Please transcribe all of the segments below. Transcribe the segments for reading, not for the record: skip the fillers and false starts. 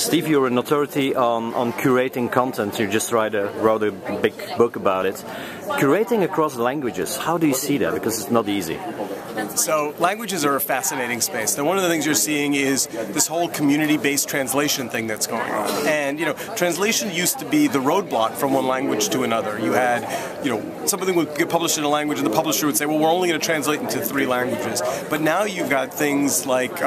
Steve, you're an authority on curating content. You just wrote a big book about it. Curating across languages, how do you see that? Because it's not easy. So languages are a fascinating space. Now, one of the things you're seeing is this whole community-based translation thing that's going on. And, translation used to be the roadblock from one language to another. You had, something would get published in a language and the publisher would say, well, we're only going to translate into 3 languages. But now you've got things like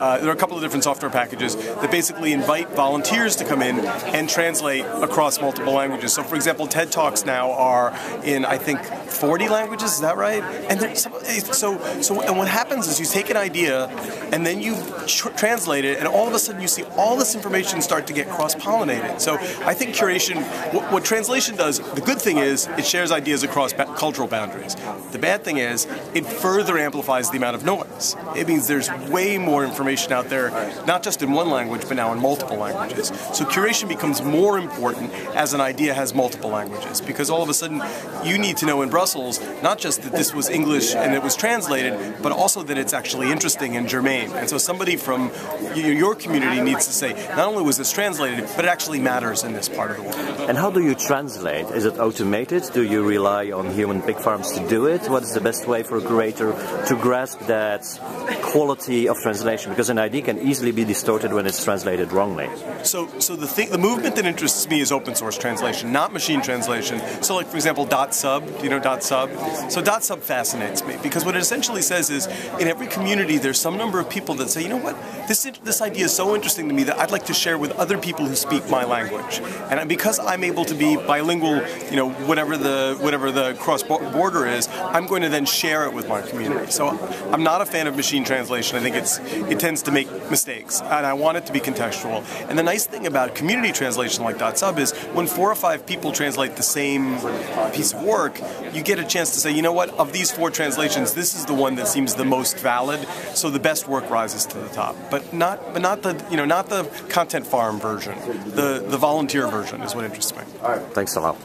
there are a couple of different software packages that basically invite volunteers to come in and translate across multiple languages. So, for example, TED Talks now are in, I think, 40 languages. Is that right? And and what happens is you take an idea and then you translate it, and all of a sudden you see all this information start to get cross-pollinated. So, I think curation, what translation does, the good thing is it shares ideas across cultural boundaries. The bad thing is it further amplifies the amount of noise. It means there's way more information out there, not just in one language, but now in multiple languages. So curation becomes more important as an idea has multiple languages, because all of a sudden you need to know in Brussels not just that this was English and it was translated, but also that it's actually interesting and germane. And so somebody from your community needs to say, not only was this translated, but it actually matters in this part of the world. And how do you translate? Is it automated? Do you rely on human pig farms to do it? What is the best way for a curator to grasp that quality of translation? Because an idea can easily be distorted when it's translated wrongly. So the movement that interests me is open source translation, not machine translation. So, like, for example, .sub. Do you know .sub? So .sub fascinates me because what it essentially says is, in every community, there's some number of people that say, you know what, this idea is so interesting to me that I'd like to share with other people who speak my language. And because I'm able to be bilingual, whatever the cross border is, I'm going to then share it with my community. So I'm not a fan of machine translation. I think it tends to make mistakes, and I want it to be contextual. And the nice thing about community translation like .sub is when 4 or 5 people translate the same piece of work, you get a chance to say, you know what, of these 4 translations, this is the one that seems the most valid, so the best work rises to the top. But not the content farm version. The volunteer version is what interests me. Thanks a lot.